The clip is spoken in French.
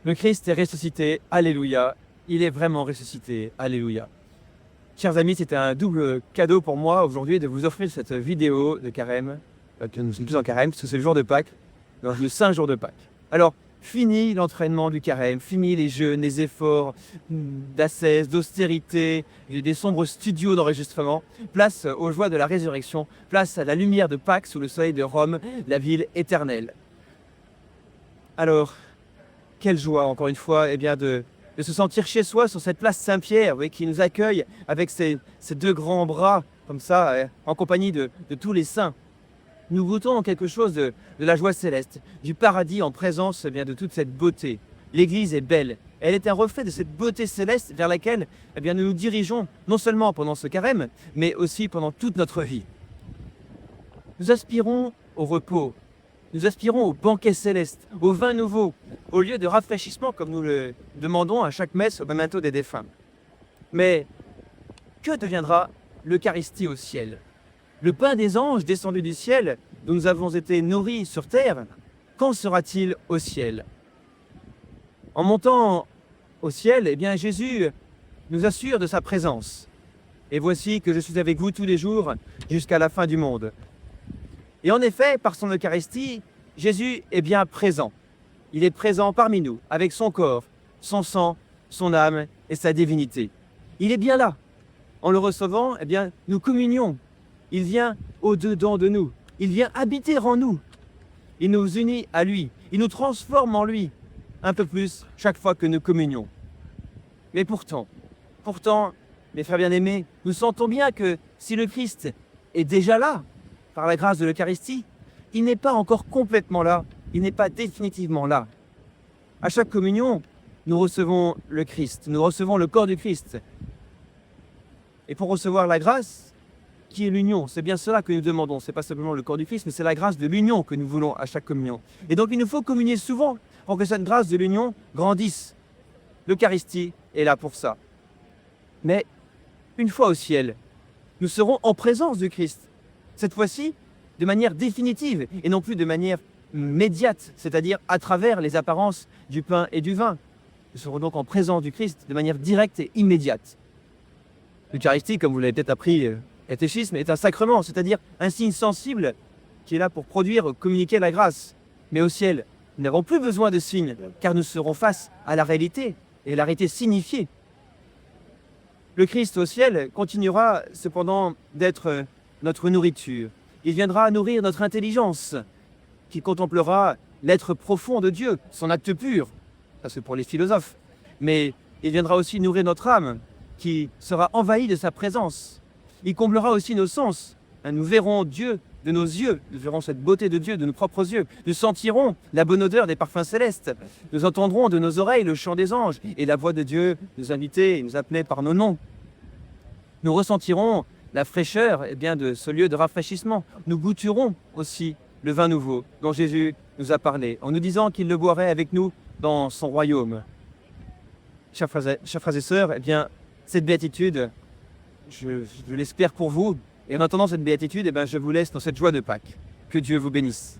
Le Christ est ressuscité, alléluia. Il est vraiment ressuscité, alléluia. Chers amis, c'était un double cadeau pour moi aujourd'hui de vous offrir cette vidéo de carême, que nous sommes tous en carême, parce que c'est le jour de Pâques, le saint jour de Pâques. Alors, fini l'entraînement du carême, fini les jeûnes, les efforts d'ascèse, d'austérité, des sombres studios d'enregistrement. Place aux joies de la résurrection, place à la lumière de Pâques sous le soleil de Rome, la ville éternelle. Alors, quelle joie, encore une fois, de se sentir chez soi sur cette place Saint-Pierre, qui nous accueille avec ses deux grands bras, comme ça, en compagnie de tous les saints. Nous goûtons quelque chose de la joie céleste, du paradis en présence de toute cette beauté. L'Église est belle. Elle est un reflet de cette beauté céleste vers laquelle nous nous dirigeons, non seulement pendant ce carême, mais aussi pendant toute notre vie. Nous aspirons au repos. Nous aspirons au banquet céleste, au vin nouveau, au lieu de rafraîchissement comme nous le demandons à chaque messe au memento des défunts. Mais que deviendra l'Eucharistie au ciel? Le pain des anges descendu du ciel, dont nous avons été nourris sur terre, quand sera-t-il au ciel? En montant au ciel, Jésus nous assure de sa présence. Et voici que je suis avec vous tous les jours jusqu'à la fin du monde. Et en effet, par son Eucharistie, Jésus est bien présent. Il est présent parmi nous, avec son corps, son sang, son âme et sa divinité. Il est bien là. En le recevant, nous communions. Il vient au-dedans de nous. Il vient habiter en nous. Il nous unit à lui. Il nous transforme en lui, un peu plus chaque fois que nous communions. Mais pourtant, mes frères bien-aimés, nous sentons bien que si le Christ est déjà là, par la grâce de l'Eucharistie, il n'est pas encore complètement là, il n'est pas définitivement là. À chaque communion, nous recevons le Christ, nous recevons le corps du Christ. Et pour recevoir la grâce, qui est l'union, c'est bien cela que nous demandons, c'est pas simplement le corps du Christ, mais c'est la grâce de l'union que nous voulons à chaque communion. Et donc il nous faut communier souvent pour que cette grâce de l'union grandisse. L'Eucharistie est là pour ça. Mais une fois au ciel, nous serons en présence du Christ. Cette fois-ci, de manière définitive et non plus de manière médiate, c'est-à-dire à travers les apparences du pain et du vin. Nous serons donc en présence du Christ de manière directe et immédiate. L'Eucharistie, comme vous l'avez peut-être appris, catéchisme, est un sacrement, c'est-à-dire un signe sensible qui est là pour produire, communiquer la grâce. Mais au ciel, nous n'avons plus besoin de signes, car nous serons face à la réalité, et la réalité signifiée. Le Christ au ciel continuera cependant d'être notre nourriture. Il viendra nourrir notre intelligence, qui contemplera l'être profond de Dieu, son acte pur. Ça c'est pour les philosophes. Mais il viendra aussi nourrir notre âme, qui sera envahie de sa présence. Il comblera aussi nos sens. Nous verrons Dieu de nos yeux, nous verrons cette beauté de Dieu de nos propres yeux. Nous sentirons la bonne odeur des parfums célestes. Nous entendrons de nos oreilles le chant des anges et la voix de Dieu nous inviter et nous appeler par nos noms. Nous ressentirons la fraîcheur de ce lieu de rafraîchissement. Nous goûterons aussi le vin nouveau dont Jésus nous a parlé, en nous disant qu'il le boirait avec nous dans son royaume. Chers frères et sœurs, cette béatitude, je l'espère pour vous. Et en attendant cette béatitude, je vous laisse dans cette joie de Pâques. Que Dieu vous bénisse.